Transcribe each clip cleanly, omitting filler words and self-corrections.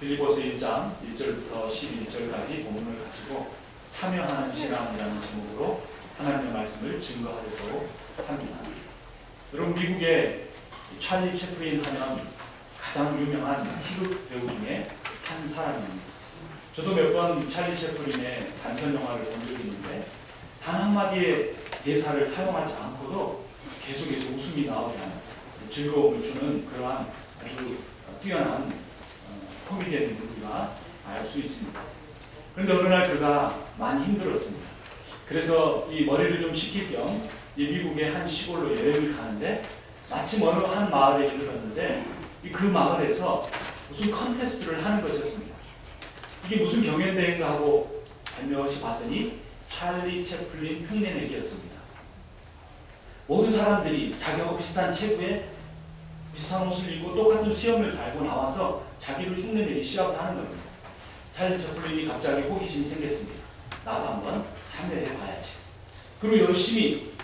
빌립보서 1장 1절부터 11절까지 본문을 가지고 참여하는 신앙이라는 제목으로 하나님의 말씀을 증거하려고 합니다. 여러분, 미국의 찰리 채플린 하면 가장 유명한 희극 배우 중에 한 사람입니다. 저도 몇 번 찰리 채플린의 단편 영화를 본 적이 있는데 단 한마디의 대사를 사용하지 않고도 계속해서 웃음이 나오게 하는 즐거움을 주는 그러한 아주 뛰어난 코미디언인 우리가 알 수 있습니다. 그런데 어느 날 그가 많이 힘들었습니다. 그래서 이 머리를 좀 식힐 겸 이 미국의 한 시골로 여행을 가는데 마침 어느 한 마을에 이르렀는데 그 마을에서 무슨 컨테스트를 하는 것이었습니다. 이게 무슨 경연대회인가 하고 살며시 봤더니 찰리 채플린 흉내내기였습니다. 모든 사람들이 자기하고 비슷한 체구에 비슷한 옷을 입고 똑같은 수염을 달고 나와서 자기를 흉내내기 시작을 하는 겁니다. 찰리 채플린이 갑자기 호기심이 생겼습니다. 나도 한번 참여해 봐야지. 그리고 열심히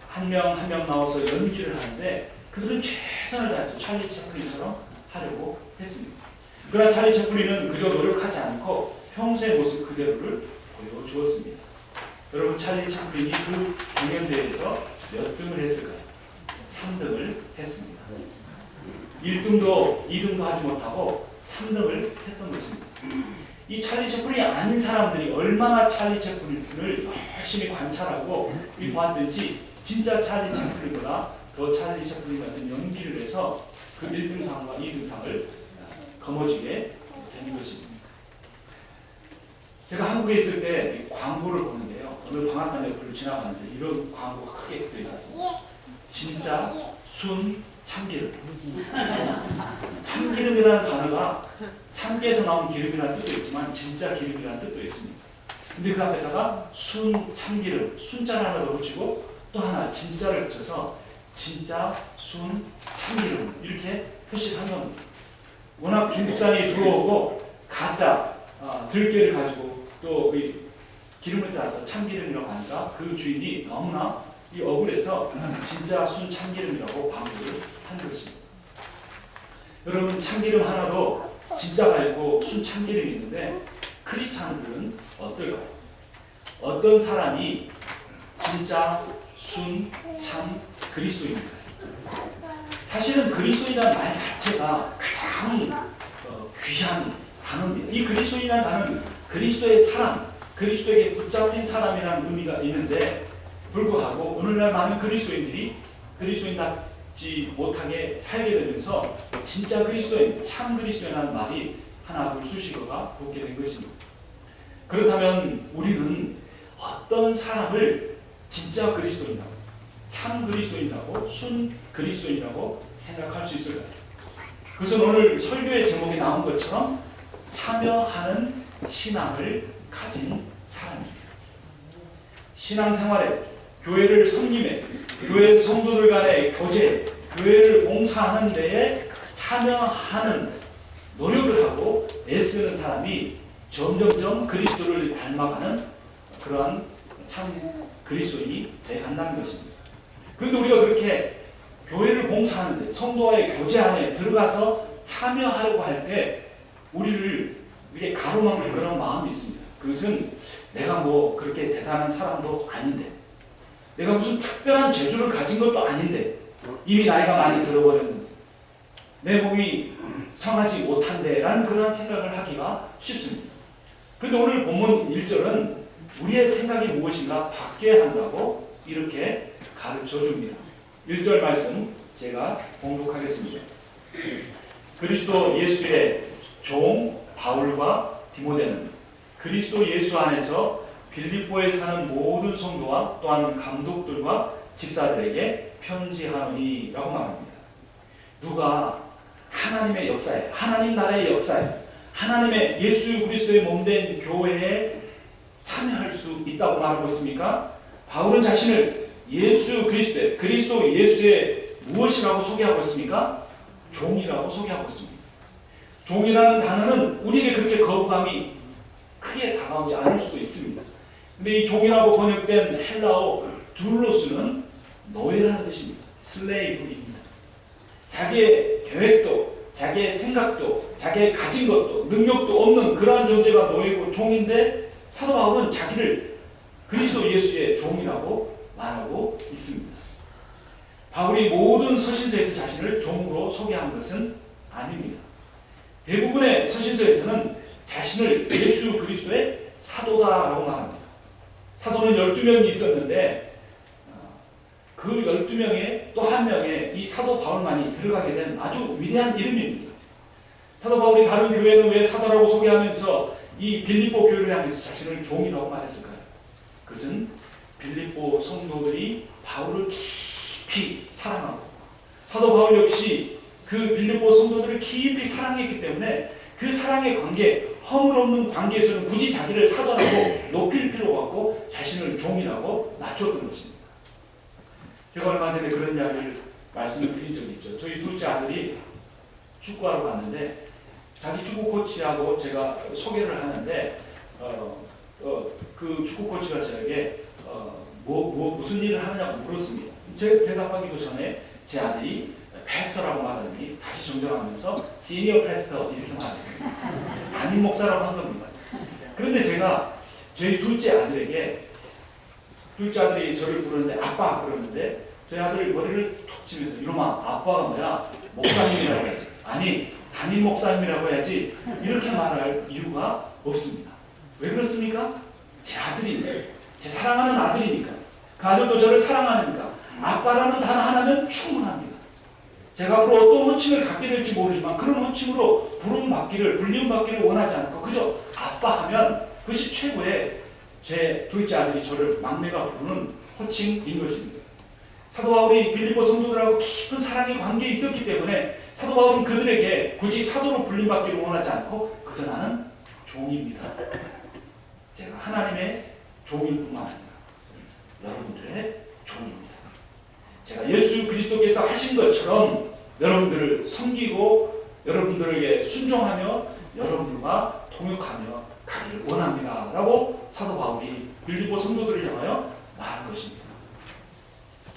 한 명 한 명 나와서 연기를 하는데 그들은 최선을 다해서 찰리 채플린처럼 하려고 했습니다. 그러나 찰리 채플린은 그저 노력하지 않고 평소의 모습 그대로를 보여주었습니다. 여러분, 찰리 채플린이 그 공연대회에서 몇 등을 했을까요? 3등을 했습니다. 1등도 2등도 하지 못하고 3등을 했던 것입니다. 이 찰리 채플린이 아닌 사람들이 얼마나 찰리 채플린을 열심히 관찰하고 보았든지 진짜 찰리 채플린보다 더 찰리 채플린 같은 연기를 해서 그 1등상과 2등상을 거머쥐게 된 것입니다. 제가 한국에 있을 때 광고를 보는데요. 어느 방앗간 옆을 지나가는데 이런 광고가 크게 붙어 있었습니다. 진짜 순 참기름. 참기름이라는 단어가 참깨에서 나온 기름이라는 뜻도 있지만 진짜 기름이라는 뜻도 있습니다. 근데 그 앞에다가 순 참기름, 순자를 하나 더 붙이고 또 하나 진짜를 붙여서 진짜 순 참기름 이렇게 표시를 한 겁니다. 워낙 중국산이 들어오고 가짜 들깨를 가지고 또 기름을 짜서 참기름이라고 하니까 그 주인이 너무나 억울해서 진짜 순 참기름이라고 광고를 한 것입니다. 여러분, 참기름 하나도 진짜가 있고 순 참기름이 있는데 크리스찬들은 어떨까요? 어떤 사람이 진짜 순 참 그리스도인일까요? 사실은 그리스도인이라는 말 자체가 가장 귀한 단어입니다. 이 그리스도인이라는 단어는 그리스도의 사람, 그리스도에게 붙잡힌 사람이라는 의미가 있는데 불구하고 오늘날 많은 그리스도인들이 그리스도인답지 못하게 살게 되면서 진짜 그리스도인, 참 그리스도인이라는 말이 하나 둘 수식어가 붙게 된 것입니다. 그렇다면 우리는 어떤 사람을 진짜 그리스도인이라고, 참 그리스도인이라고, 순 그리스도인이라고 생각할 수 있을까요? 그래서 오늘 설교의 제목에 나온 것처럼 참여하는 신앙을 가진 사람입니다. 신앙생활에, 교회를 섬김에, 교회 성도들 간의 교제, 교회를 봉사하는 데에 참여하는 노력을 하고 애쓰는 사람이 점점점 그리스도를 닮아가는 그러한 참 그리스도인이 되어간다는 것입니다. 그런데 우리가 그렇게 교회를 봉사하는데 성도와의 교제 안에 들어가서 참여하려고 할 때 우리를 이렇게 가로막는 그런 마음이 있습니다. 그것은 내가 뭐 그렇게 대단한 사람도 아닌데, 내가 무슨 특별한 재주를 가진 것도 아닌데, 이미 나이가 많이 들어버렸는데, 내 몸이 성하지 못한데 라는 그런 생각을 하기가 쉽습니다. 그런데 오늘 본문 1절은 우리의 생각이 무엇인가 바뀌어야 한다고 이렇게 가르쳐 줍니다. 1절 말씀 제가 봉독하겠습니다. 그리스도 예수의 종 바울과 디모데는 그리스도 예수 안에서 빌립보에 사는 모든 성도와 또한 감독들과 집사들에게 편지하노니 라고 말합니다. 누가 하나님의 역사에, 하나님 나라의 역사에, 하나님의 예수 그리스도의 몸된 교회에 참여할 수 있다고 말하고 있습니까? 바울은 자신을 예수 그리스도의, 그리스도 예수의 무엇이라고 소개하고 있습니까? 종이라고 소개하고 있습니다. 종이라는 단어는 우리에게 그렇게 거부감이 크게 다가오지 않을 수도 있습니다. 근데 이 종이라고 번역된 헬라어 둘로스는 노예라는 뜻입니다. 슬레이브입니다. 자기의 계획도, 자기의 생각도 자기의 가진 것도 능력도 없는 그러한 존재가 노예고 종인데 사도 바울은 자기를 그리스도 예수의 종이라고 말하고 있습니다. 바울이 모든 서신서에서 자신을 종으로 소개한 것은 아닙니다. 대부분의 서신서에서는 자신을 예수 그리스도의 사도다라고 말합니다. 사도는 12명이 있었는데 그 12명의 또 한 명의 이 사도 바울만이 들어가게 된 아주 위대한 이름입니다. 사도 바울이 다른 교회는 왜 사도라고 소개하면서 이 빌립보 교회를 향해서 자신을 종이라고 말했을까요? 그것은 빌립보 성도들이 바울을 깊이 사랑하고 사도 바울 역시 그 빌립보 성도들을 깊이 사랑했기 때문에 그 사랑의 관계, 허물없는 관계에서는 굳이 자기를 사도라고 높일 필요가 없고 자신을 종이라고 낮췄던 것입니다. 제가 얼마 전에 그런 이야기를 말씀을 드린 적이 있죠. 저희 둘째 아들이 축구하러 갔는데 자기 축구 코치하고 제가 소개를 하는데 그 축구 코치가 저에게 무슨 일을 하느냐고 물었습니다. 제가 대답하기도 전에 제 아들이 패스터라고 말하더니 다시 정정하면서 시니어 패스터 이렇게 말했습니다. 담임 목사라고 한 겁니다. 그런데 제가 저희 둘째 아들이 저를 부르는데 아빠 그러는데 저희 아들이 머리를 툭 치면서 이놈아 아빠가 뭐야 목사님이라고 해야지 아니 담임 목사님이라고 해야지 이렇게 말할 이유가 없습니다. 왜 그렇습니까? 제 아들인데 제 사랑하는 아들이니까 그 아들도 저를 사랑하니까 아빠라는 단어 하나면 충분합니다. 제가 앞으로 어떤 호칭을 갖게 될지 모르지만 그런 호칭으로 불림받기를 원하지 않고 그저 아빠 하면 그것이 최고의 제 둘째 아들이 저를 막내가 부르는 호칭인 것입니다. 사도 바울이 빌립보 성도들하고 깊은 사랑의 관계에 있었기 때문에 사도 바울은 그들에게 굳이 사도로 불림받기를 원하지 않고 그저 나는 종입니다. 제가 하나님의 종일 뿐만 아니라 여러분들의 종입니다. 제가 예수 그리스도께서 하신 것처럼 여러분들을 섬기고 여러분들에게 순종하며 여러분들과 동역하며 가기를 원합니다. 라고 사도 바울이 빌립보 성도들을 향하여 말한 것입니다.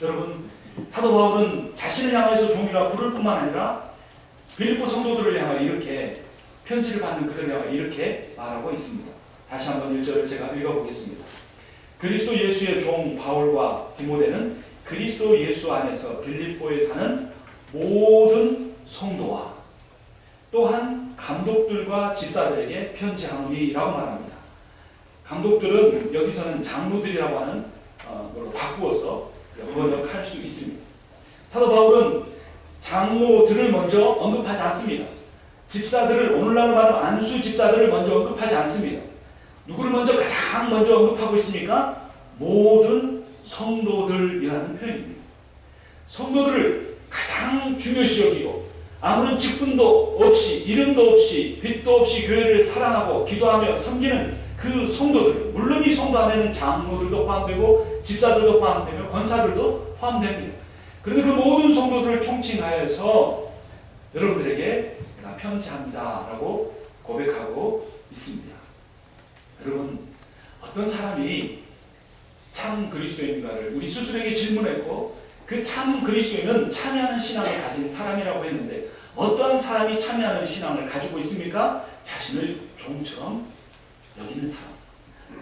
여러분, 사도 바울은 자신을 향해서 종이라 부를 뿐만 아니라 빌립보 성도들을 향하여 이렇게 편지를 받는 그들을 향하여 이렇게 말하고 있습니다. 다시 한번 1절을 제가 읽어보겠습니다. 그리스도 예수의 종 바울과 디모데는 그리스도 예수 안에서 빌립보에 사는 모든 성도와 또한 감독들과 집사들에게 편지하노니라고 말합니다. 감독들은 여기서는 장로들이라고 하는 걸로 바꾸어서 번역할 수 있습니다. 사도 바울은 장로들을 먼저 언급하지 않습니다. 집사들을 오늘날로 말하면 안수 집사들을 먼저 언급하지 않습니다. 누구를 가장 먼저 언급하고 있습니까? 모든 성도들이라는 표현입니다. 성도들을 가장 중요시 여기고 아무런 직분도 없이 이름도 없이 빛도 없이 교회를 사랑하고 기도하며 섬기는 그 성도들, 물론 이 성도 안에는 장로들도 포함되고 집사들도 포함되며 권사들도 포함됩니다. 그런데 그 모든 성도들을 총칭하여서 여러분들에게 내가 편지합니다 라고 고백하고 있습니다. 여러분, 어떤 사람이 참 그리스도인가를 우리 스스로에게 질문했고 그 참 그리스도인은 참여하는 신앙을 가진 사람이라고 했는데 어떠한 사람이 참여하는 신앙을 가지고 있습니까? 자신을 종처럼 여기는 사람,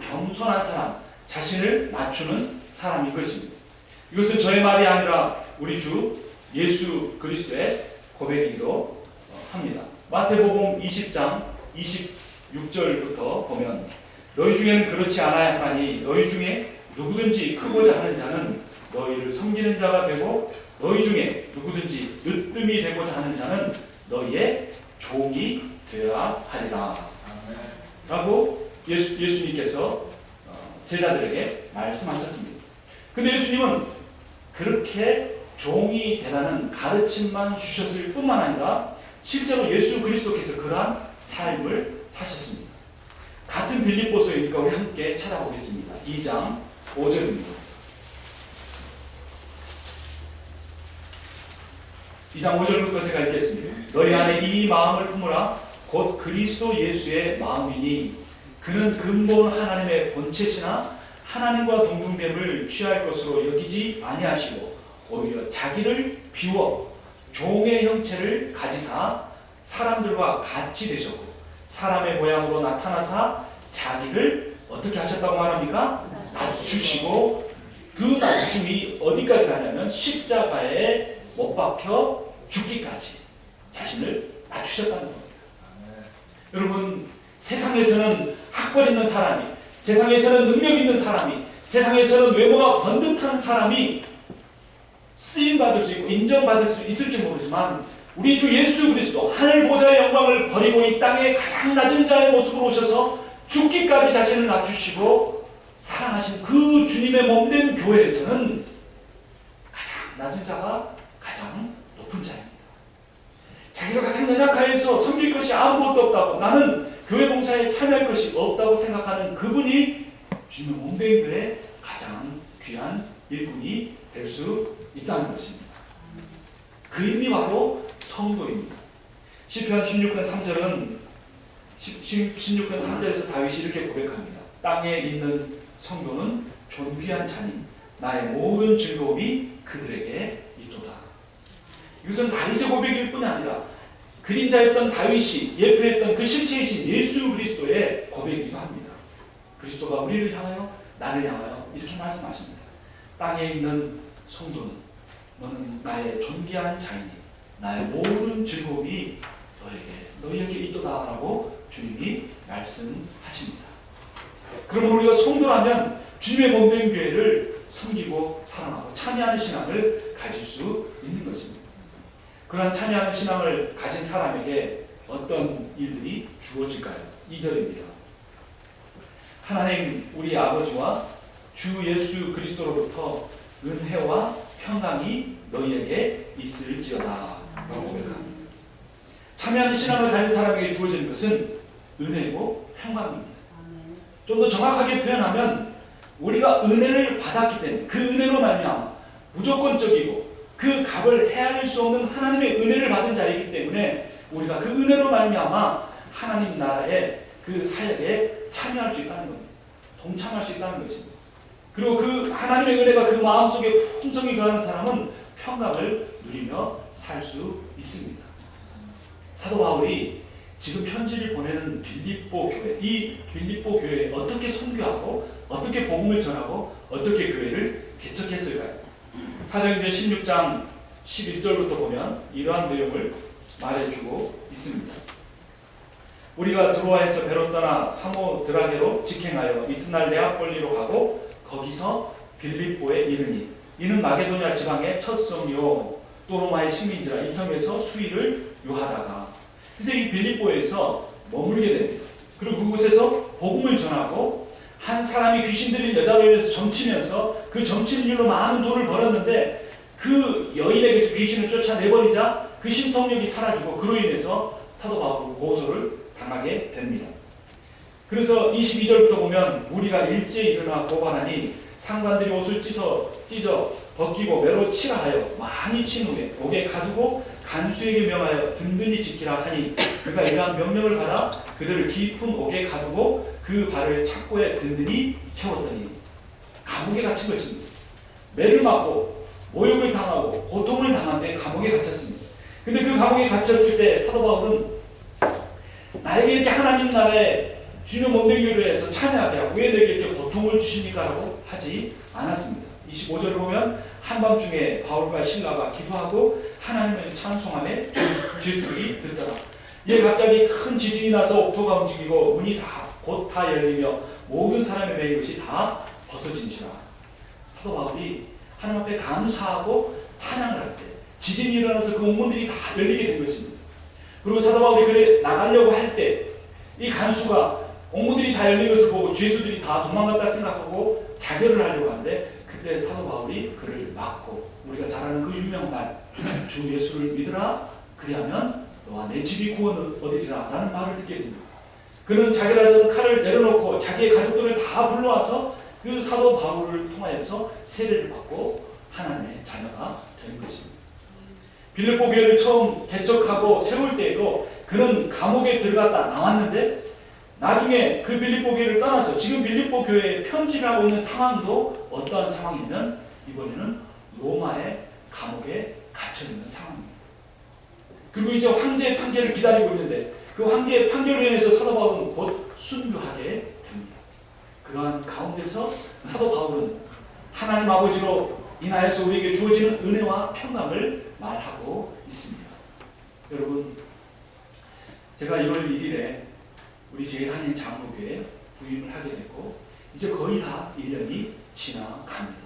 겸손한 사람, 자신을 낮추는 사람인 것입니다. 이것은 저의 말이 아니라 우리 주 예수 그리스도의 고백이기도 합니다. 마태복음 20장 26절부터 보면 너희 중에는 그렇지 않아야 하니 너희 중에 누구든지 크고자 하는 자는 너희를 섬기는 자가 되고 너희 중에 누구든지 으뜸이 되고자 하는 자는 너희의 종이 되어야 하리라 라고 예수님께서 제자들에게 말씀하셨습니다. 근데 예수님은 그렇게 종이 되라는 가르침만 주셨을 뿐만 아니라 실제로 예수 그리스도께서 그러한 삶을 사셨습니다. 같은 빌립보서이니까 우리 함께 찾아보겠습니다. 2장 5절입니다. 2장 5절부터 제가 읽겠습니다. 너희 안에 이 마음을 품으라 곧 그리스도 예수의 마음이니 그는 근본 하나님의 본체시나 하나님과 동등됨을 취할 것으로 여기지 아니하시고 오히려 자기를 비워 종의 형체를 가지사 사람들과 같이 되셨고 사람의 모양으로 나타나사 자기를 어떻게 하셨다고 말합니까? 낮추시고 그 낮춤이 어디까지 가냐면 십자가에 못 박혀 죽기까지 자신을 낮추셨다는 겁니다. 여러분, 세상에서는 학벌 있는 사람이, 세상에서는 능력 있는 사람이, 세상에서는 외모가 번듯한 사람이 쓰임받을 수 있고 인정받을 수 있을지 모르지만 우리 주 예수 그리스도 하늘 보좌의 영광을 버리고 이 땅에 가장 낮은 자의 모습으로 오셔서 죽기까지 자신을 낮추시고 사랑하신 그 주님의 몸된 교회에서는 가장 낮은 자가 가장 높은 자입니다. 자기가 가장 연약하여서 섬길 것이 아무것도 없다고, 나는 교회 봉사에 참여할 것이 없다고 생각하는 그분이 주님의 몸된 교회의 가장 귀한 일꾼이 될 수 있다는 것입니다. 그 이름이 바로 성도입니다. 시편 16편 3절은 16편 3절에서 다윗이 이렇게 고백합니다. 땅에 있는 성도는 존귀한 자니 나의 모든 즐거움이 그들에게 있도다. 이것은 다윗의 고백일 뿐이 아니라 그림자였던 다윗이 예표했던 그 실체이신 예수 그리스도의 고백이기도 합니다. 그리스도가 우리를 향하여 나를 향하여 이렇게 말씀하십니다. 땅에 있는 성도는 너는 나의 존귀한 자이니 나의 모든 즐거움이 너희에게 있도다라고 주님이 말씀하십니다. 그럼 우리가 성도라면 주님의 몸된 교회를 섬기고 사랑하고 참여하는 신앙을 가질 수 있는 것입니다. 그러한 참여하는 신앙을 가진 사람에게 어떤 일들이 주어질까요? 2절입니다. 하나님 우리 아버지와 주 예수 그리스도로부터 은혜와 평강이 너희에게 있을지어다 라고 고백합니다. 참여하는 신앙을 가진 사람에게 주어지는 것은 은혜고 평강입니다. 좀 더 정확하게 표현하면 우리가 은혜를 받았기 때문에 그 은혜로 말미암아 무조건적이고 그 값을 헤아릴 수 없는 하나님의 은혜를 받은 자이기 때문에 우리가 그 은혜로 말미암아 하나님 나라의 그 사역에 참여할 수 있다는 겁니다. 동참할 수 있다는 것입니다. 그리고 그 하나님의 은혜가 그 마음속에 풍성히 거하는 사람은 평강을 누리며 살 수 있습니다. 사도 바울이 지금 편지를 보내는 빌립보 교회, 이 빌립보 교회에 어떻게 선교하고 어떻게 복음을 전하고 어떻게 교회를 개척했을까요? 사도행전 16장 11절부터 보면 이러한 내용을 말해주고 있습니다. 우리가 드로아에서 배로 떠나 사모드라게로 직행하여 이튿날 네아폴리로 가고 거기서 빌립보에 이르니 이는 마게도냐 지방의 첫 성이요 또 로마의 식민지라 이 성에서 수일을 유하다가 그래서 이 빌립보에서 머물게 됩니다. 그리고 그곳에서 복음을 전하고 한 사람이 귀신 들린 여자를 위해서 점치면서 그 점치는 일로 많은 돈을 벌었는데 그 여인에게서 귀신을 쫓아내버리자 그 신통력이 사라지고 그로 인해서 사도 바울은 고소를 당하게 됩니다. 그래서 22절부터 보면 무리가 일제히 일어나 고발하니 상관들이 옷을 찢어 벗기고 매로 치라 하여 많이 친 후에 옥에 가두고 간수에게 명하여 든든히 지키라 하니 그가 이러한 명령을 받아 그들을 깊은 옥에 가두고 그 발을 착고에 든든히 채웠더니 감옥에 갇힌 것입니다. 매를 맞고 모욕을 당하고 고통을 당한데 감옥에 갇혔습니다. 근데 그 감옥에 갇혔을 때 사도 바울은 나에게 이렇게 하나님 나라에 주님의 몸된 교회에서 참여하게 하고 왜 내게 이렇게 고통을 주십니까? 라고 하지 않았습니다. 25절을 보면 한밤중에 바울과 실라가 기도하고 하나님을 찬송하며 죄수들이 듣더라. 이에 갑자기 큰 지진이 나서 옥토가 움직이고 문이 곧 다 열리며 모든 사람의 매인 것이 다 벗어진지라. 사도 바울이 하나님 앞에 감사하고 찬양을 할 때 지진이 일어나서 그 옥문들이 다 열리게 된 것입니다. 그리고 사도 바울이 그래 나가려고 할 때 이 간수가 옥문들이 다 열린 것을 보고 죄수들이 다 도망갔다 생각하고 자결을 하려고 하는데 그때 사도 바울이 그를 막고 우리가 잘 아는 그 유명한 말 주 예수를 믿으라 그리하면 너와 내 집이 구원을 얻으리라 라는 말을 듣게 됩니다. 그는 자기를 하던 칼을 내려놓고 자기의 가족들을 다 불러와서 그 사도 바울을 통하여서 세례를 받고 하나님의 자녀가 된 것입니다. 빌립보 교회를 처음 개척하고 세울 때에도 그는 감옥에 들어갔다 나왔는데 나중에 그 빌립보 교회를 떠나서 지금 빌립보 교회에 편지를 하고 있는 상황도 어떠한 상황이냐면 이번에는 로마의 감옥에 갇혀있는 상황입니다. 그리고 이제 황제의 판결을 기다리고 있는데 그 황제의 판결로 인해서 사도 바울은 곧 순교하게 됩니다. 그러한 가운데서 사도 바울은 하나님 아버지로 인하여서 우리에게 주어지는 은혜와 평강을 말하고 있습니다. 여러분, 제가 1월 1일에 우리 제1한인 장로교에 부임을 하게 됐고 이제 거의 다 1년이 지나갑니다.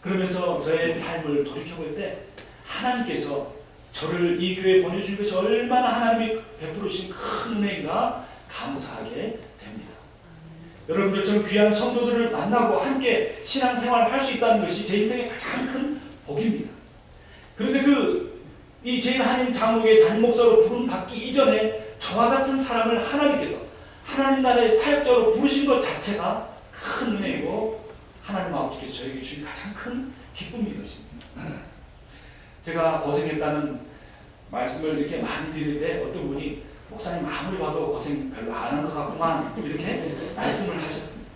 그러면서 저의 삶을 돌이켜볼 때 하나님께서 저를 이 교회에 보내주신 것이 얼마나 하나님이 베풀으신 큰 은혜인가 감사하게 됩니다. 여러분들처럼 귀한 성도들을 만나고 함께 신앙생활을 할 수 있다는 것이 제 인생의 가장 큰 복입니다. 그런데 이 제1한인 장로교의 담임 목사로 부름 받기 이전에 저와 같은 사람을 하나님께서 하나님 나라의 사역자로 부르신 것 자체가 큰 은혜이고 하나님 아버지께서 저에게 주신 가장 큰 기쁨인 것입니다. 제가 고생했다는 말씀을 이렇게 많이 드릴 때 어떤 분이 목사님 아무리 봐도 고생 별로 안 한 것 같구만 이렇게 말씀을 하셨습니다.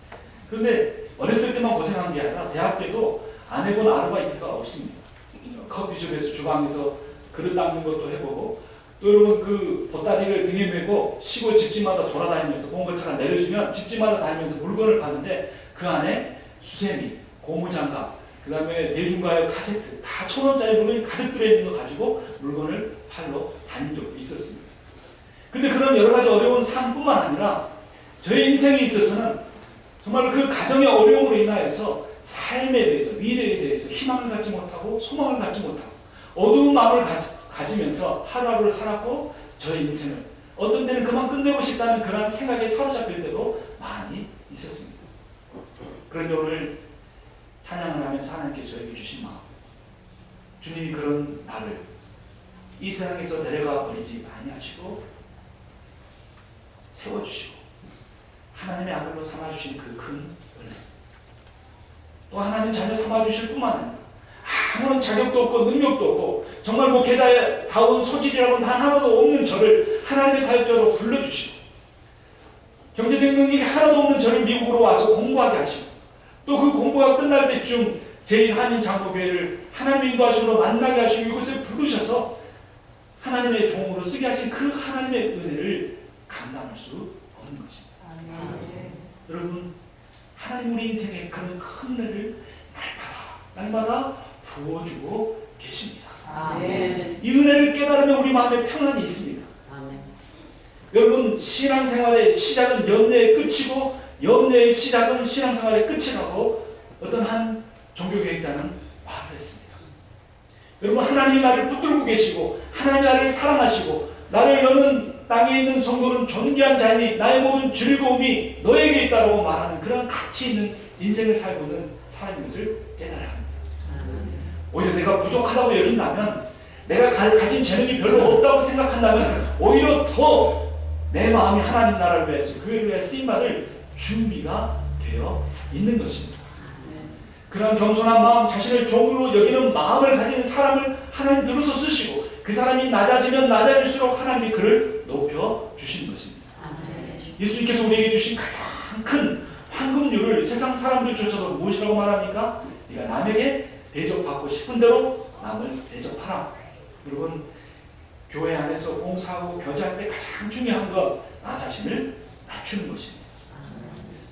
그런데 어렸을 때만 고생한 게 아니라 대학 때도 안 해본 아르바이트가 없습니다. 커피숍에서 주방에서 그릇 닦는 것도 해보고 또 여러분 그 보따리를 등에 메고 시골 집집마다 돌아다니면서 봉고차가 내려주면 집집마다 다니면서 물건을 파는데 그 안에 수세미, 고무장갑, 그 다음에 대중가요 카세트 다 1,000원짜리 물건이 가득 들어있는 거 가지고 물건을 팔러 다닌 적도 있었습니다. 근데 그런 여러 가지 어려운 삶뿐만 아니라 저의 인생에 있어서는 정말 그 가정의 어려움으로 인하여서 삶에 대해서 미래에 대해서 희망을 갖지 못하고 소망을 갖지 못하고 어두운 마음을 가지면서 하루하루를 살았고 저의 인생을 어떤 때는 그만 끝내고 싶다는 그런 생각에 사로잡힐 때도 많이 있었습니다. 그런데 오늘 찬양을 하면서 하나님께서 저에게 주신 마음, 주님이 그런 나를 이 세상에서 데려가 버리지 아니하시고 세워주시고 하나님의 아들로 삼아주신 그 큰 은혜, 또 하나님 자녀 삼아주실 뿐만 아니라 아무런 자격도 없고 능력도 없고 정말 목회자의 다운 소질이라고는 단 하나도 없는 저를 하나님의 사역자로 불러주시고 경제적 능력이 하나도 없는 저를 미국으로 와서 공부하게 하시고 또 그 공부가 끝날 때쯤 제1한인 장로교회를 하나님의 인도하심으로 만나게 하시고 이곳에 부르셔서 하나님의 종으로 쓰게 하신 그 하나님의 은혜를 감당할 수 없는 것입니다. 여러분, 하나님 우리 인생에 그런 큰 은혜를 날마다 부어주고 계십니다. 이 은혜를 깨달으면 우리 마음에 평안이 있습니다. 여러분, 신앙생활의 시작은 염려의 끝이고 염려의 시작은 신앙생활의 끝이라고 어떤 한 종교개혁자는 말을 했습니다. 여러분, 하나님이 나를 붙들고 계시고 하나님이 나를 사랑하시고 나를 여는 땅에 있는 성도는 존귀한 자니 나의 모든 즐거움이 너에게 있다고 말하는 그런 가치 있는 인생을 살고는 사람인 것을 깨달아야 합니다. 오히려 내가 부족하다고 여긴다면 내가 가진 재능이 별로 없다고 생각한다면 오히려 더 내 마음이 하나님 나라를 위해서 교회를 위해 쓰임받을 준비가 되어 있는 것입니다. 그런 겸손한 마음, 자신을 종으로 여기는 마음을 가진 사람을 하나님 들어서 쓰시고 그 사람이 낮아지면 낮아질수록 하나님이 그를 높여주시는 것입니다. 예수님께서 우리에게 주신 가장 큰 황금률을 세상 사람들조차도 무엇이라고 말합니까? 네가 남에게 대접받고 싶은 대로 남을 대접하라. 여러분, 교회 안에서 봉사하고 교제할 때 가장 중요한 건 나 자신을 낮추는 것입니다.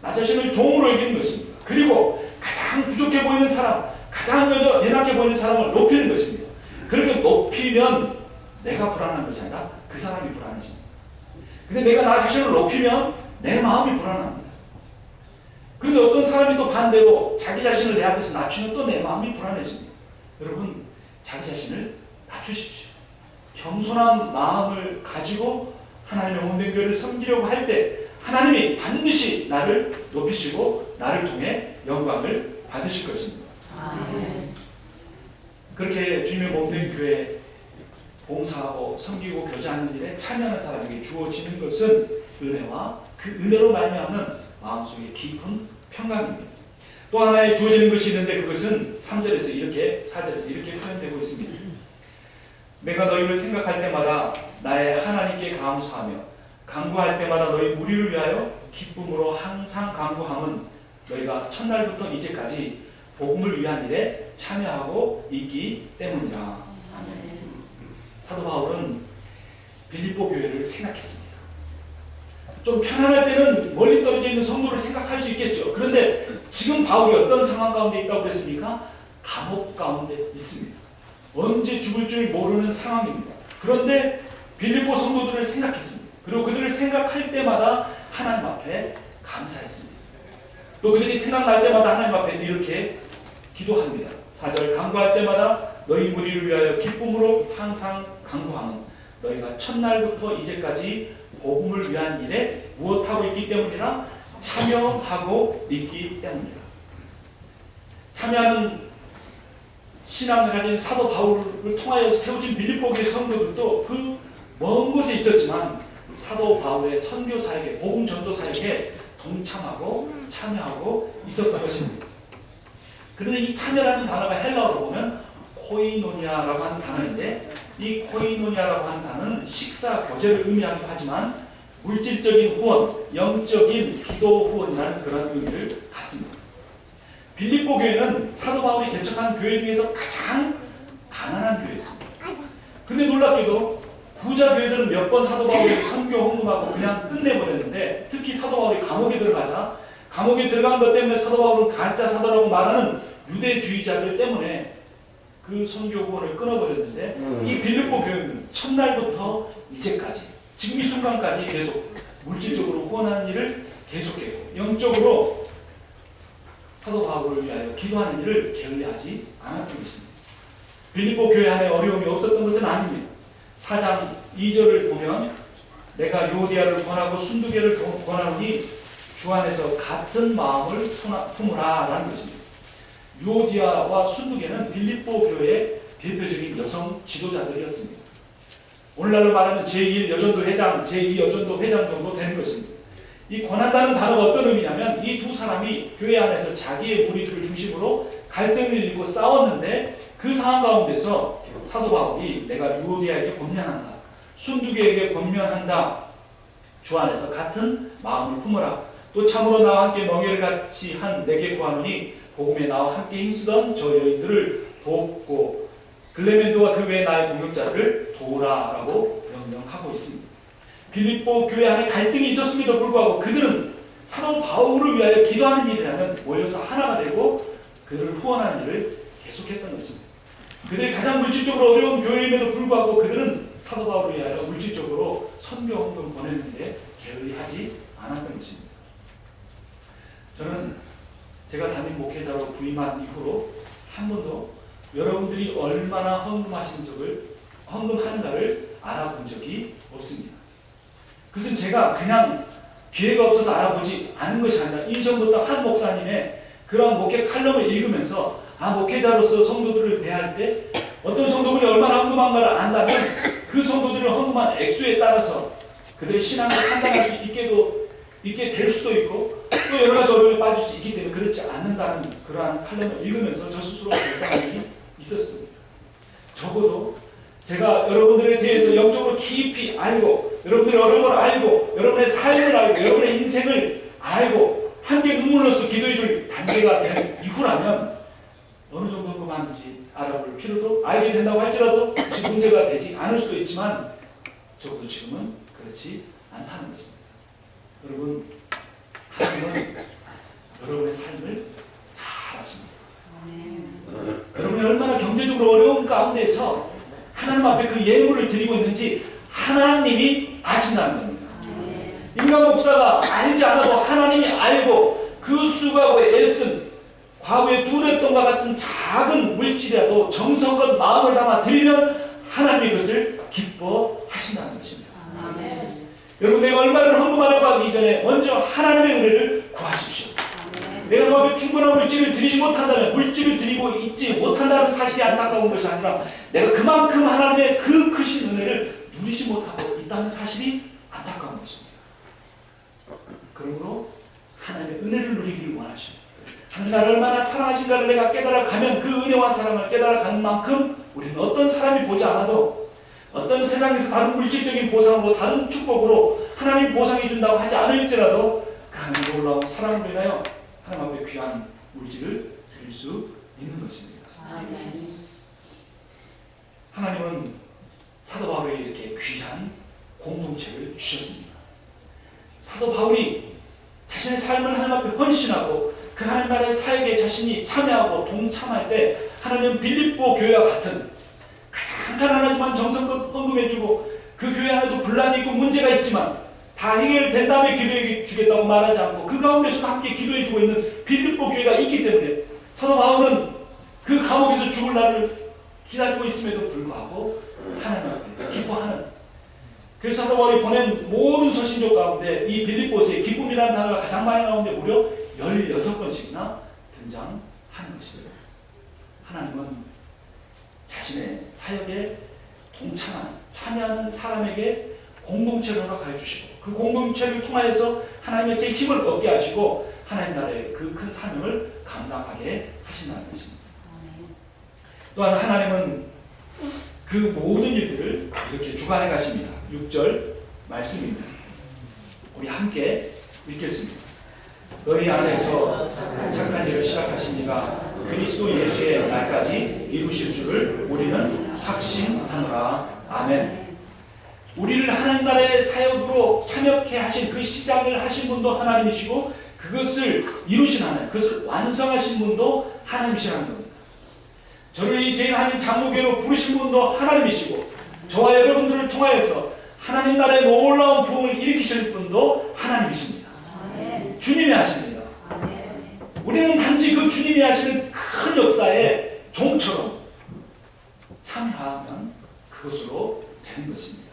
나 자신을 종으로 여기는 것입니다. 그리고 가장 부족해 보이는 사람, 가장 연약해 보이는 사람을 높이는 것입니다. 그렇게 높이면 내가 불안한 것이 아니라 그 사람이 불안해집니다. 근데 내가 나 자신을 높이면 내 마음이 불안합니다. 그런데 어떤 사람이 또 반대로 자기 자신을 내 앞에서 낮추면 또 내 마음이 불안해집니다. 여러분, 자기 자신을 낮추십시오. 겸손한 마음을 가지고 하나님의 온된 교회를 섬기려고 할 때 하나님이 반드시 나를 높이시고 나를 통해 영광을 받으실 것입니다. 그렇게 주님의 몸된 교회에 봉사하고 섬기고 교제하는 일에 참여하는 사람에게 주어지는 것은 은혜와 그 은혜로 말미암는 마음속의 깊은 평강입니다. 또 하나의 주어지는 것이 있는데 그것은 3절에서 이렇게 4절에서 이렇게 표현되고 있습니다. 내가 너희를 생각할 때마다 나의 하나님께 감사하며 간구할 때마다 너희 무리를 위하여 기쁨으로 항상 간구함은 너희가 첫날부터 이제까지 복음을 위한 일에 참여하고 있기 때문이라. 아멘. 사도 바울은 빌립보 교회를 생각했습니다. 좀 편안할 때는 멀리 떨어져 있는 성도를 생각할 수 있겠죠. 그런데 지금 바울이 어떤 상황 가운데 있다고 그랬습니까? 감옥 가운데 있습니다. 언제 죽을 줄 모르는 상황입니다. 그런데 빌립보 성도들을 생각했습니다. 그리고 그들을 생각할 때마다 하나님 앞에 감사했습니다. 또 그들이 생각날 때마다 하나님 앞에 이렇게 기도합니다. 4절 간구할 때마다 너희 무리를 위하여 기쁨으로 항상 간구하는 너희가 첫날부터 이제까지 복음을 위한 일에 무엇하고 있기 때문이라 참여하고 있기 때문이라. 참여하는 신앙을 가진 사도 바울을 통하여 세워진 빌립보 교회 성도들도 그 먼 곳에 있었지만 사도 바울의 선교 사역에 복음 전도 사역에 동참하고 참여하고 있었던 것입니다. 그런데 이 참여라는 단어가 헬라어로 보면 코이노니아라고 하는 단어인데 이 코이노니아라고 하는 단어는 식사 교제를 의미하기도 하지만 물질적인 후원, 영적인 기도 후원이라는 그런 의미를 갖습니다. 빌립보 교회는 사도 바울이 개척한 교회 중에서 가장 가난한 교회였습니다. 근데 놀랍게도 부자 교회들은 몇 번 사도 바울이 선교 헌금하고 그냥 끝내버렸는데 특히 사도 바울이 감옥에 들어가자 감옥에 들어간 것 때문에 사도 바울은 가짜 사도라고 말하는 유대주의자들 때문에 그 선교 후원을 끊어버렸는데 이 빌립보 교회는 첫날부터 이제까지 지금 이 순간까지 계속 물질적으로 후원하는 일을 계속했고 영적으로 사도 바울을 위하여 기도하는 일을 게을리하지 않았던 것입니다. 빌립보 교회 안에 어려움이 없었던 것은 아닙니다. 4장 2절을 보면 내가 요디아를 권하고 순두개를 권하노니 주 안에서 같은 마음을 품으라 라는 것입니다. 요디아와 순두개는 빌립보 교회의 대표적인 여성 지도자들이었습니다. 오늘날로 말하는 제1 여전도 회장, 제2 여전도 회장 정도 되는 것입니다. 이 권한다는 단어가 어떤 의미냐면 이 두 사람이 교회 안에서 자기의 무리들을 중심으로 갈등을 일으키고 싸웠는데 그 상황 가운데서 사도 바울이 내가 유오디아에게 권면한다. 순두개에게 권면한다. 주 안에서 같은 마음을 품으라. 또 참으로 나와 함께 멍에를 같이 한 내게 구하노니 복음에 나와 함께 힘쓰던 저 여인들을 돕고 글레멘도와 그 외 나의 동역자들을 도우라라고 명령하고 있습니다. 빌립보 교회 안에 갈등이 있었음에도 불구하고 그들은 사도 바울을 위하여 기도하는 일이라면 모여서 하나가 되고 그들을 후원하는 일을 계속했던 것입니다. 그들이 가장 물질적으로 어려운 교회임에도 불구하고 그들은 사도 바울을 위하여 물질적으로 선교 헌금 보내는 일에 게을리하지 않았던 것입니다. 저는 제가 담임 목회자로 부임한 이후로 한 번도 여러분들이 얼마나 헌금하는가를 알아본 적이 없습니다. 그것은 제가 그냥 기회가 없어서 알아보지 않은 것이 아니라 이전부터 한 목사님의 그러한 목회 칼럼을 읽으면서 목회자로서 성도들을 대할 때 어떤 성도들이 얼마나 헌금한가를 안다면 그 성도들을 헌금한 액수에 따라서 그들의 신앙을 판단할 수 있게 될 수도 있고 또 여러 가지 어려움에 빠질 수 있기 때문에 그렇지 않는다는 그러한 칼럼을 읽으면서 저 스스로 결단한 일이 있었습니다. 적어도 제가 여러분들에 대해서 영적으로 깊이 알고 여러분들의 어려움을 알고 여러분의 삶을 알고 여러분의 인생을 알고 함께 눈물로써 기도해 줄 단계가 된 이후라면 어느 정도 헌금하는지 알아볼 필요도 알게 된다고 할지라도 지금 문제가 되지 않을 수도 있지만 적어도 지금은 그렇지 않다는 것입니다. 여러분 하나님은 여러분의 삶을 잘 아십니다. 여러분이 얼마나 경제적으로 어려운 가운데서 하나님 앞에 그 예물을 드리고 있는지 하나님이 아신다는 겁니다. 인간 목사가 알지 않아도 하나님이 알고 그 수고하고 애쓴 과거의 두렵던과 같은 작은 물질이라도 정성껏 마음을 담아 드리면 하나님이 그것을 기뻐하신다는 것입니다. 여러분 내가 얼마를 헌금하려고 하기 이전에 먼저 하나님의 은혜를 구하십시오. 내가 그 앞에 충분한 물질을 드리지 못한다면 물질을 드리고 있지 못한다는 사실이 안타까운 것이 아니라 내가 그만큼 하나님의 그 크신 은혜를 누리지 못하고 있다는 사실이 안타까운 것입니다. 그러므로 하나님의 은혜를 누리기를 원하십니다. 하나님 나를 얼마나 사랑하신가를 내가 깨달아가면 그 은혜와 사랑을 깨달아가는 만큼 우리는 어떤 사람이 보지 않아도 어떤 세상에서 다른 물질적인 보상으로 다른 축복으로 하나님 보상해 준다고 하지 않을지라도 그 하나님의 놀라운 사랑으로 인하여 하나님 앞에 귀한 물질을 드릴 수 있는 것입니다. 하나님은 사도 바울에게 이렇게 귀한 공동체를 주셨습니다. 사도 바울이 자신의 삶을 하나님 앞에 헌신하고 그 하나님 나라의 사역에 자신이 참여하고 동참할 때 하나님은 빌립보 교회와 같은 가장 가난하지만 정성껏 헌금해주고 그 교회 안에도 분란이 있고 문제가 있지만 다 해결된 다음에 기도해 주겠다고 말하지 않고 그 가운데서도 함께 기도해 주고 있는 빌립보 교회가 있기 때문에 사도 바울은 그 감옥에서 죽을 날을 기다리고 있음에도 불구하고 하나님 앞에 기뻐하는, 그래서 사도 바울이 보낸 모든 서신조 가운데 이 빌립보서의 기쁨이라는 단어가 가장 많이 나오는데 무려 16번씩이나 등장하는 것입니다. 하나님은 자신의 사역에 동참하는, 참여하는 사람에게 공동체를 허락하여 주시고 그 공동체를 통하여서 하나님의 힘을 얻게 하시고 하나님 나라의 그 큰 사명을 감당하게 하신다는 것입니다. 또한 하나님은 그 모든 일들을 이렇게 주관해 가십니다. 6절 말씀입니다. 우리 함께 읽겠습니다. 너희 안에서 착한 일을 시작하신 이가 그리스도 예수의 날까지 이루실 줄을 우리는 확신하노라. 아멘. 우리를 하나님 나라의 사역으로 참여케 하신 그 시작을 하신 분도 하나님이시고 그것을 이루신 하나님, 그것을 완성하신 분도 하나님이시라는 겁니다. 저를 이 제일 하나님 장로교회로 부르신 분도 하나님이시고 저와 여러분들을 통하여서 하나님 나라의 놀라운 부흥을 일으키실 분도 하나님이십니다. 주님이 하십니다. 우리는 단지 그 주님이 하시는 큰 역사의 종처럼 참여하면 그것으로 되는 것입니다.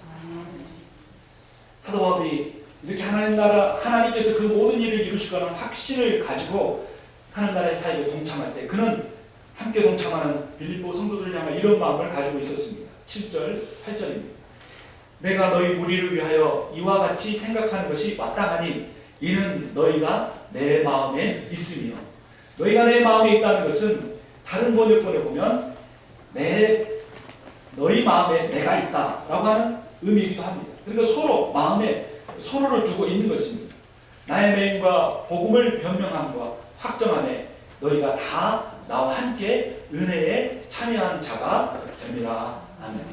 사도 바울이 이렇게 하나님 나라, 하나님께서 그 모든 일을 이루실 거라는 확신을 가지고 하나님 나라의 사역에 동참할 때 그는 함께 동참하는 빌립보 성도들을 향한 이런 마음을 가지고 있었습니다. 7절, 8절입니다. 내가 너희 무리를 위하여 이와 같이 생각하는 것이 마땅하니 이는 너희가 내 마음에 있으며, 너희가 내 마음에 있다는 것은 다른 번역본에 보면 너희 마음에 내가 있다라고 하는 의미이기도 합니다. 그러니까 서로 마음에 서로를 두고 있는 것입니다. 나의 메인과 복음을 변명함과 확정함에 너희가 다 나와 함께 은혜에 참여한 자가 됩니다. 아멘.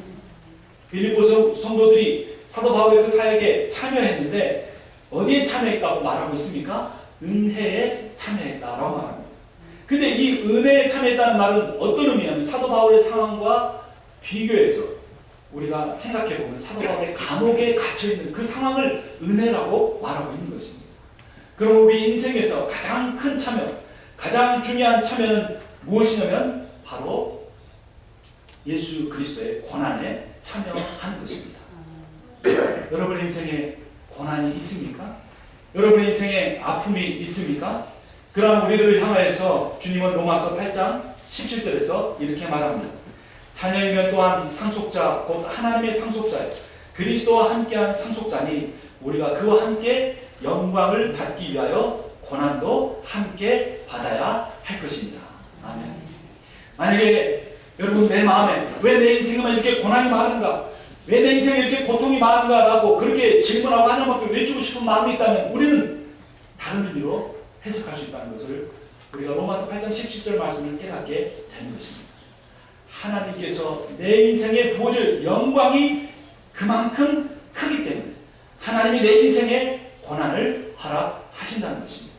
빌립보 성도들이 사도 바울의 그 사역에 참여했는데 어디에 참여했다고 말하고 있습니까? 은혜에 참여했다라고 말합니다. 근데 이 은혜에 참여했다는 말은 어떤 의미냐면 사도 바울의 상황과 비교해서 우리가 생각해보면 사도 바울의 감옥에 갇혀있는 그 상황을 은혜라고 말하고 있는 것입니다. 그럼 우리 인생에서 가장 큰 참여, 가장 중요한 참여는 무엇이냐면 바로 예수 그리스도의 고난에 참여하는 것입니다. 여러분의 인생에 고난이 있습니까? 여러분의 인생에 아픔이 있습니까? 그러한 우리들을 향하여서 주님은 로마서 8장 17절에서 이렇게 말합니다. 자녀이면 또한 상속자 곧 하나님의 상속자요 그리스도와 함께한 상속자니 우리가 그와 함께 영광을 받기 위하여 고난도 함께 받아야 할 것입니다. 아멘. 만약에 여러분 내 마음에 왜 내 인생에만 이렇게 고난이 많은가, 왜 내 인생에 이렇게 고통이 많은가 라고 그렇게 질문하고 하나님 앞에 외치고 싶은 마음이 있다면 우리는 다른 의미로 해석할 수 있다는 것을 우리가 로마서 8장 17절 말씀을 깨닫게 되는 것입니다. 하나님께서 내 인생에 부어질 영광이 그만큼 크기 때문에 하나님이 내 인생에 고난을 허락하신다는 것입니다.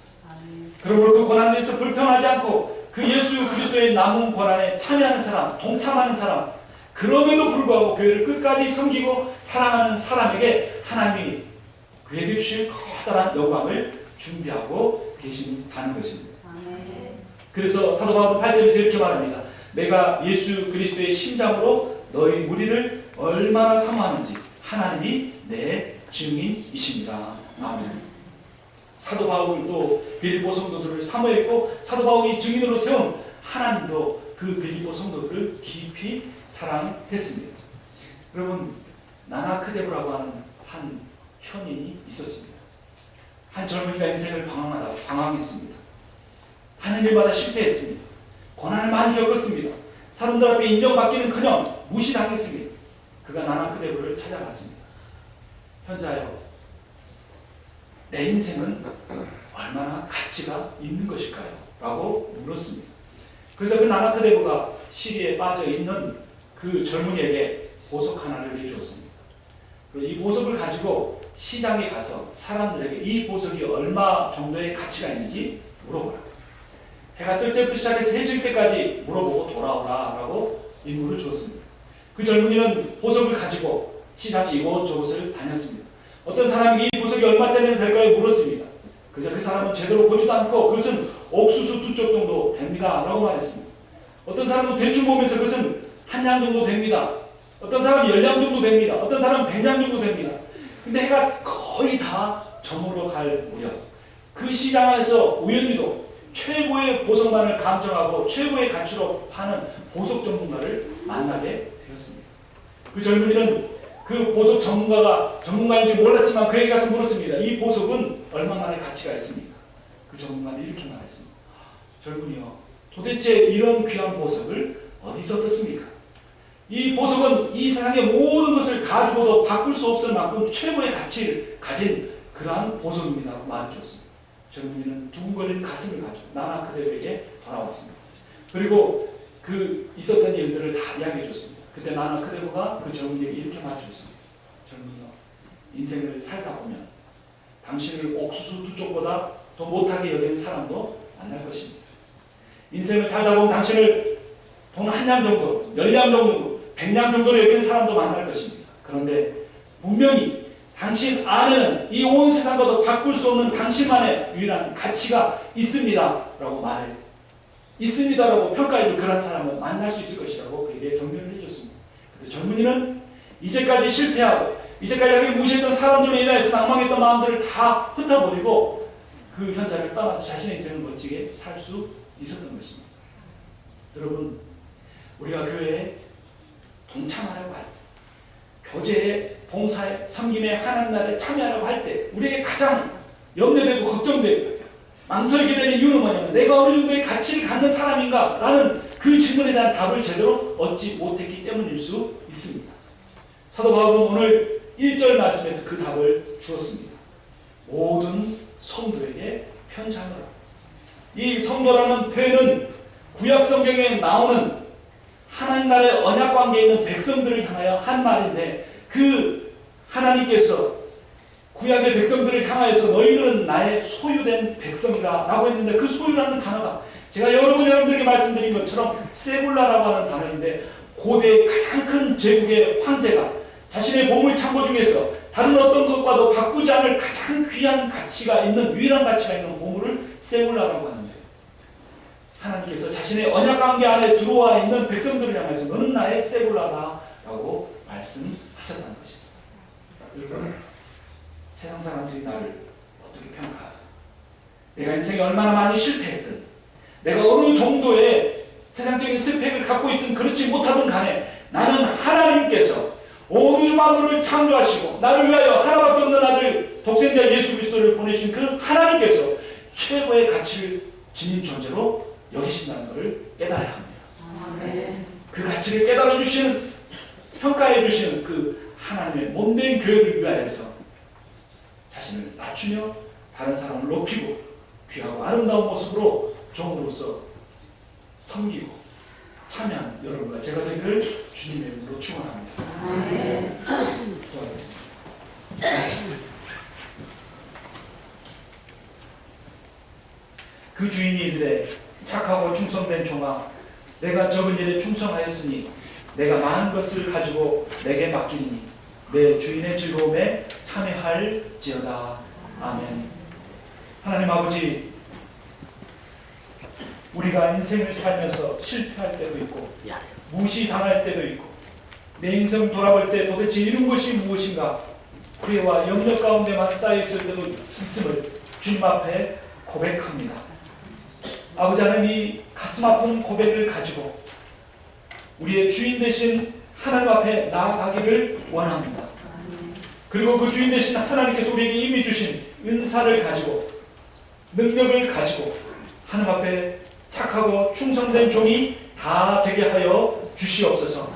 그러므로 그 고난에 대해서 불평하지 않고 그 예수 그리스도의 남은 고난에 참여하는 사람, 동참하는 사람, 그럼에도 불구하고 교회를 끝까지 섬기고 사랑하는 사람에게 하나님이 그에게 주실 커다란 영광을 준비하고 계신다는 것입니다. 그래서 사도 바울은 8절에서 이렇게 말합니다. 내가 예수 그리스도의 심장으로 너희 무리를 얼마나 사모하는지 하나님이 내 증인이십니다. 아멘. 사도 바울도 빌립보 성도들을 사모했고 사도 바울이 증인으로 세운 하나님도 그 빌립보 성도들을 깊이 사랑했습니다. 여러분, 나나크데브라고 하는 한 현인이 있었습니다. 한 젊은이가 인생을 방황했습니다. 하는 일마다 실패했습니다. 고난을 많이 겪었습니다. 사람들 앞에 인정받기는커녕 무시당했습니다. 그가 나나크데브를 찾아갔습니다. 현자여, 내 인생은 얼마나 가치가 있는 것일까요? 라고 물었습니다. 그래서 그 나나크데브가 시리에 빠져 있는 그 젊은이에게 보석 하나를 내주었습니다. 그리고 이 보석을 가지고 시장에 가서 사람들에게 이 보석이 얼마 정도의 가치가 있는지 물어보라. 해가 뜰 때부터 시작해서 해질 때까지 물어보고 돌아오라 라고 임무를 주었습니다. 그 젊은이는 보석을 가지고 시장 이곳저곳을 다녔습니다. 어떤 사람이 이 보석이 얼마짜리 될까요? 물었습니다. 그래서 그 사람은 제대로 보지도 않고 그것은 옥수수 2쪽 정도 됩니다 라고 말했습니다. 어떤 사람도 대충 보면서 그것은 한 양 정도 됩니다. 어떤 사람은 10양 정도 됩니다. 어떤 사람은 100양 정도 됩니다. 근데 해가 거의 다 저물어 갈 무렵 그 시장 안에서 우연히도 최고의 보석만을 감정하고 최고의 가치로 파는 보석 전문가를 만나게 되었습니다. 그 젊은이는 그 보석 전문가인지 몰랐지만 그에게 가서 물었습니다. 이 보석은 얼마만의 가치가 있습니까? 그 전문가는 이렇게 말했습니다. 젊은이요, 도대체 이런 귀한 보석을 어디서 얻었습니까? 이 보석은 이 세상의 모든 것을 다 주고도 바꿀 수 없을 만큼 최고의 가치를 가진 그러한 보석입니다. 말해줬습니다. 젊은이는 두근거리는 가슴을 가지고 나나 그대로에게 돌아왔습니다. 그리고 그 있었던 일들을 다 이야기해 줬습니다. 그때 나나 그대로가 그 젊은이에게 이렇게 말해줬습니다. 젊은이요, 인생을 살다 보면 당신을 옥수수 2쪽보다 더 못하게 여기는 사람도 만날 것입니다. 인생을 살다 보면 당신을 돈 1냥 정도, 10냥 정도, 100냥 정도로 여기는 사람도 만날 것입니다. 그런데 분명히 당신 안에는 이 온 세상과도 바꿀 수 없는 당신만의 유일한 가치가 있습니다 라고 말해 있습니다 라고 평가해줄 그런 사람을 만날 수 있을 것이라고 그에게 격려를 해줬습니다. 근데 젊은이는 이제까지 실패하고 이제까지 자기를 무시했던 사람들로 인하여서 낭망했던 마음들을 다 흩어버리고 그 현장을 떠나서 자신의 인생을 멋지게 살 수 있었던 것입니다. 여러분, 우리가 교회에 동참하려고 할 때, 교제에, 봉사에, 섬김에, 하나님 나라에 참여하려고 할 때 우리에게 가장 염려되고 걱정되고 망설이게 되는 이유는 뭐냐면 내가 어느 정도의 가치를 갖는 사람인가? 라는 그 질문에 대한 답을 제대로 얻지 못했기 때문일 수 있습니다. 사도 바울은 오늘 1절 말씀에서 그 답을 주었습니다. 모든 성도에게 편지하노라. 이 성도라는 표현은 구약 성경에 나오는 하나님 나라의 언약 관계에 있는 백성들을 향하여 한 말인데 그 하나님께서 구약의 백성들을 향하여서 너희들은 나의 소유된 백성이라 라고 했는데 그 소유라는 단어가 제가 여러분들에게 말씀드린 것처럼 세굴라라고 하는 단어인데 고대 가장 큰 제국의 황제가 자신의 보물 창고 중에서 다른 어떤 것과도 바꾸지 않을 가장 귀한 가치가 있는 유일한 가치가 있는 보물을 세굴라라고 하는데 하나님께서 자신의 언약 관계 안에 들어와 있는 백성들을 향해서 너는 나의 세굴라다 라고 말씀하셨다는 것입니다. 여러분, 세상 사람들이 나를 어떻게 평가하든 내가 인생에 얼마나 많이 실패했든 내가 어느 정도의 세상적인 스펙을 갖고 있든 그렇지 못하든 간에 나는 하나님께서 온 우주 만물을 창조하시고 나를 위하여 하나밖에 없는 아들 독생자 예수 그리스도를 보내신 그 하나님께서 최고의 가치를 지닌 존재로 여기신다는 것을 깨달아야 합니다. 그 가치를 깨달아 주시는, 평가해 주시는 그 하나님의 몸된 교회를 위하여서 자신을 낮추며 다른 사람을 높이고 귀하고 아름다운 모습으로 종으로서 섬기고 참여하는 여러분과 제가 되기를 주님의 이름으로 축원합니다. 기도하겠습니다. 그 주인이 이르되 착하고 충성된 종아, 내가 적은 일에 충성하였으니 내가 많은 것을 가지고 내게 맡기니 내 주인의 즐거움에 참여할지어다. 아멘. 하나님 아버지, 우리가 인생을 살면서 실패할 때도 있고 무시당할 때도 있고 내 인생 돌아볼 때 도대체 이룬 것이 무엇인가 후회와 염려 가운데만 쌓여있을 때도 있음을 주님 앞에 고백합니다. 아버지 하나님, 이 가슴 아픈 고백을 가지고 우리의 주인 되신 하나님 앞에 나아가기를 원합니다. 그리고 그 주인 되신 하나님께서 우리에게 이미 주신 은사를 가지고 능력을 가지고 하나님 앞에 착하고 충성된 종이 다 되게 하여 주시옵소서.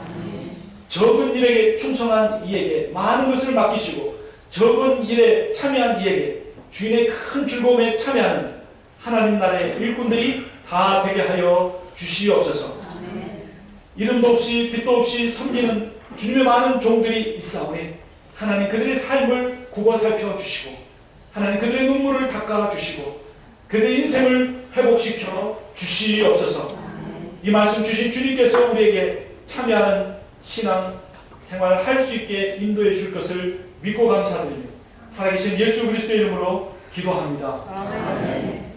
적은 일에게 충성한 이에게 많은 것을 맡기시고 적은 일에 참여한 이에게 주인의 큰 즐거움에 참여하는 하나님 나라의 일꾼들이 다 되게 하여 주시옵소서. 이름도 없이 빛도 없이 섬기는 주님의 많은 종들이 있사오니 하나님 그들의 삶을 굽어 살펴주시고 하나님 그들의 눈물을 닦아주시고 그들의 인생을 회복시켜 주시옵소서. 이 말씀 주신 주님께서 우리에게 참여하는 신앙 생활을 할 수 있게 인도해 줄 것을 믿고 감사드리며 살아계신 예수 그리스도의 이름으로 기도합니다. 아멘.